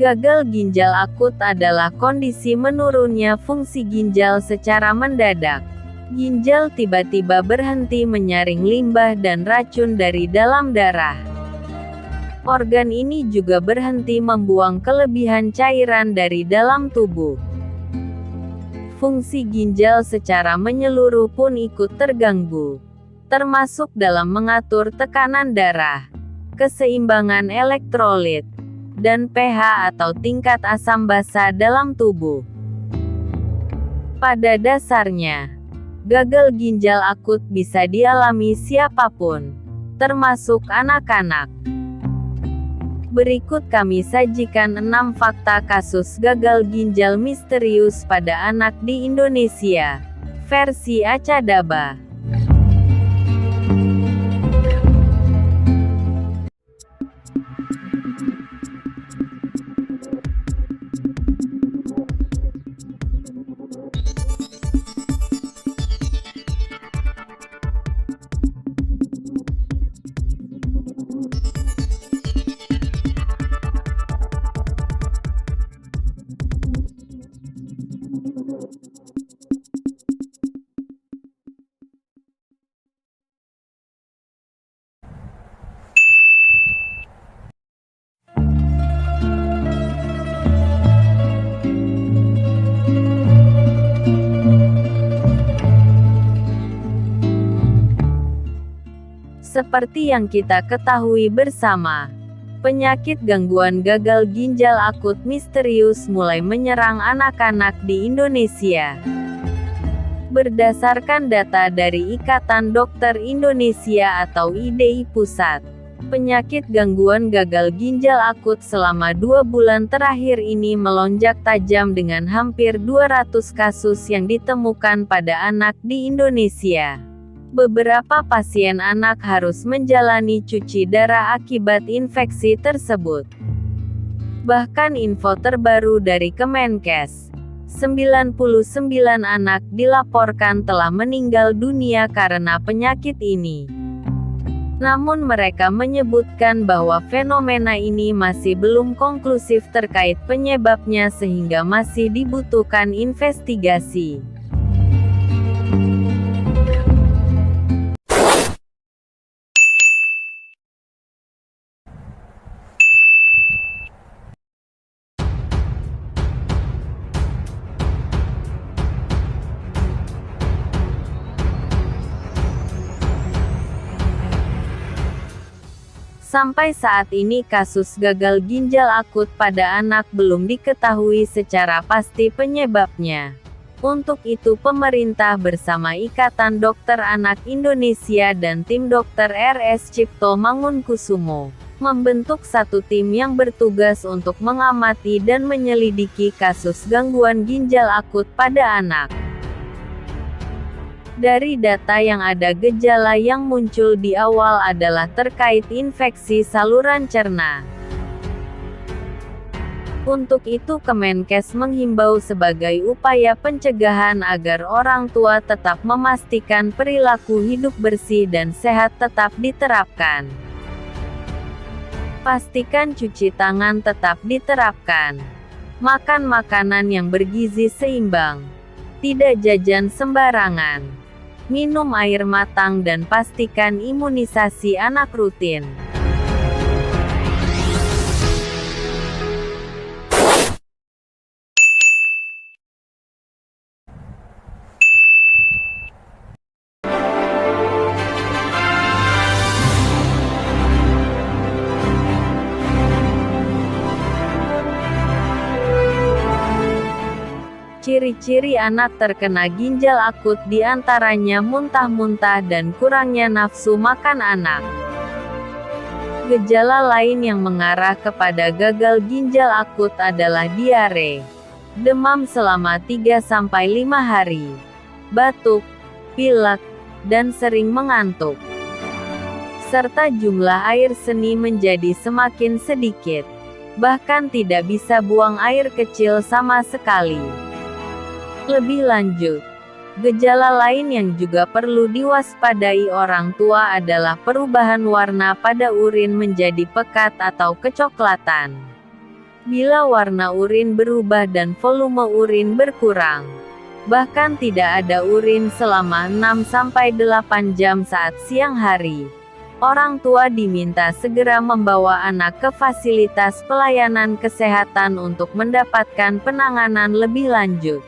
Gagal ginjal akut adalah kondisi menurunnya fungsi ginjal secara mendadak. Ginjal tiba-tiba berhenti menyaring limbah dan racun dari dalam darah. Organ ini juga berhenti membuang kelebihan cairan dari dalam tubuh. Fungsi ginjal secara menyeluruh pun ikut terganggu, termasuk dalam mengatur tekanan darah, keseimbangan elektrolit, dan pH atau tingkat asam basa dalam tubuh. Pada dasarnya, gagal ginjal akut bisa dialami siapapun, termasuk anak-anak. Berikut kami sajikan 6 fakta kasus gagal ginjal misterius pada anak di Indonesia, versi Acha Daba. Seperti yang kita ketahui bersama, penyakit gangguan gagal ginjal akut misterius mulai menyerang anak-anak di Indonesia. Berdasarkan data dari Ikatan Dokter Indonesia atau IDI Pusat, penyakit gangguan gagal ginjal akut selama 2 bulan terakhir ini melonjak tajam dengan hampir 200 kasus yang ditemukan pada anak di Indonesia. Beberapa pasien anak harus menjalani cuci darah akibat infeksi tersebut. Bahkan info terbaru dari Kemenkes, 99 anak dilaporkan telah meninggal dunia karena penyakit ini. Namun mereka menyebutkan bahwa fenomena ini masih belum konklusif terkait penyebabnya sehingga masih dibutuhkan investigasi. Sampai saat ini kasus gagal ginjal akut pada anak belum diketahui secara pasti penyebabnya. Untuk itu pemerintah bersama Ikatan Dokter Anak Indonesia dan tim Dr. RS Cipto Mangunkusumo membentuk satu tim yang bertugas untuk mengamati dan menyelidiki kasus gangguan ginjal akut pada anak. Dari data yang ada, gejala yang muncul di awal adalah terkait infeksi saluran cerna. Untuk itu Kemenkes menghimbau sebagai upaya pencegahan agar orang tua tetap memastikan perilaku hidup bersih dan sehat tetap diterapkan. Pastikan cuci tangan tetap diterapkan. Makan makanan yang bergizi seimbang. Tidak jajan sembarangan. Minum air matang dan pastikan imunisasi anak rutin. Ciri-ciri anak terkena ginjal akut diantaranya muntah-muntah dan kurangnya nafsu makan anak. Gejala lain yang mengarah kepada gagal ginjal akut adalah diare, demam selama 3-5 hari, batuk, pilek, dan sering mengantuk. Serta jumlah air seni menjadi semakin sedikit. Bahkan tidak bisa buang air kecil sama sekali. Lebih lanjut, gejala lain yang juga perlu diwaspadai orang tua adalah perubahan warna pada urin menjadi pekat atau kecoklatan. Bila warna urin berubah dan volume urin berkurang, bahkan tidak ada urin selama 6-8 jam saat siang hari, orang tua diminta segera membawa anak ke fasilitas pelayanan kesehatan untuk mendapatkan penanganan lebih lanjut.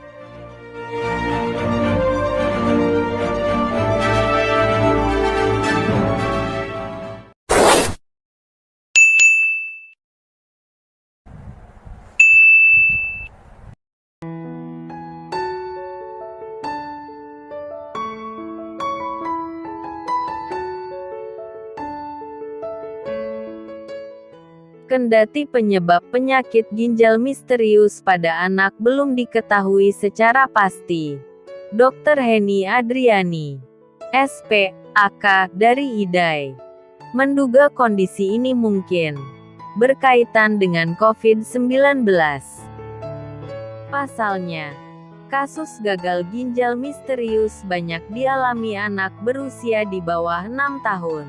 Kendati penyebab penyakit ginjal misterius pada anak belum diketahui secara pasti, Dr. Henny Adriani, SP.AK, dari IDAI, menduga kondisi ini mungkin berkaitan dengan COVID-19. Pasalnya, kasus gagal ginjal misterius banyak dialami anak berusia di bawah 6 tahun.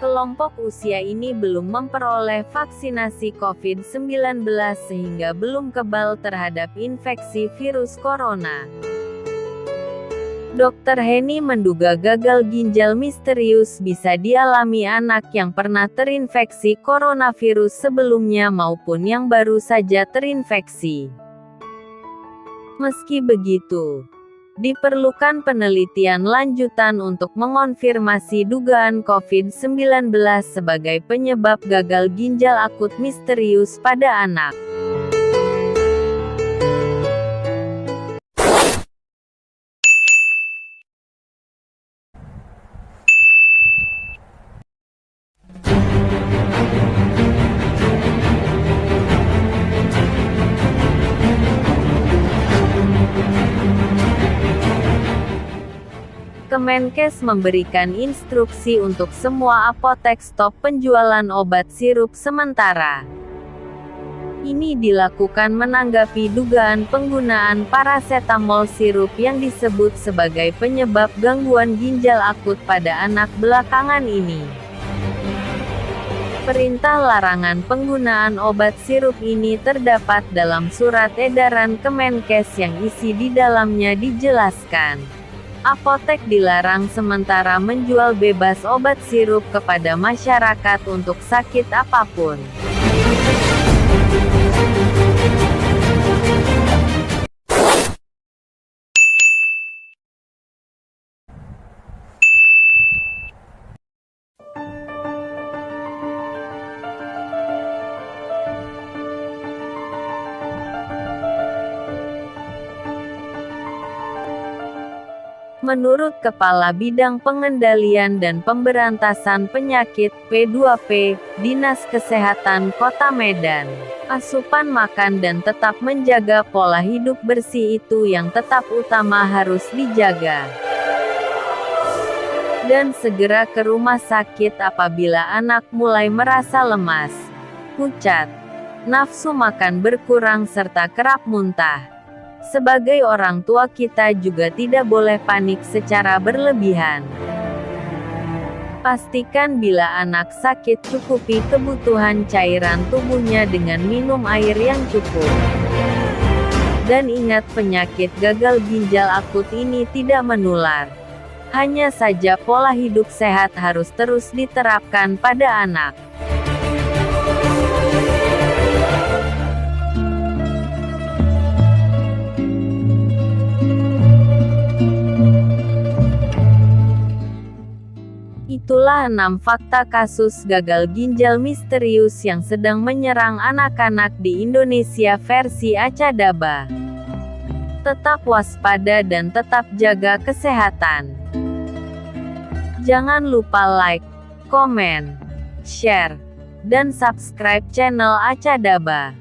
Kelompok usia ini belum memperoleh vaksinasi COVID-19 sehingga belum kebal terhadap infeksi virus corona. Dr. Henny menduga gagal ginjal misterius bisa dialami anak yang pernah terinfeksi coronavirus sebelumnya maupun yang baru saja terinfeksi. Meski begitu, diperlukan penelitian lanjutan untuk mengonfirmasi dugaan COVID-19 sebagai penyebab gagal ginjal akut misterius pada anak. Kemenkes memberikan instruksi untuk semua apotek stop penjualan obat sirup sementara. Ini dilakukan menanggapi dugaan penggunaan parasetamol sirup yang disebut sebagai penyebab gangguan ginjal akut pada anak belakangan ini. Perintah larangan penggunaan obat sirup ini terdapat dalam surat edaran Kemenkes yang isi di dalamnya dijelaskan, apotek dilarang sementara menjual bebas obat sirup kepada masyarakat untuk sakit apapun. Menurut Kepala Bidang Pengendalian dan Pemberantasan Penyakit P2P, Dinas Kesehatan Kota Medan, asupan makan dan tetap menjaga pola hidup bersih itu yang tetap utama harus dijaga. Dan segera ke rumah sakit apabila anak mulai merasa lemas, pucat, nafsu makan berkurang serta kerap muntah. Sebagai orang tua kita juga tidak boleh panik secara berlebihan. Pastikan bila anak sakit cukupi kebutuhan cairan tubuhnya dengan minum air yang cukup. Dan ingat penyakit gagal ginjal akut ini tidak menular. Hanya saja pola hidup sehat harus terus diterapkan pada anak. Itulah 6 fakta kasus gagal ginjal misterius yang sedang menyerang anak-anak di Indonesia versi Acadaba. Tetap waspada dan tetap jaga kesehatan. Jangan lupa like, komen, share, dan subscribe channel Acadaba.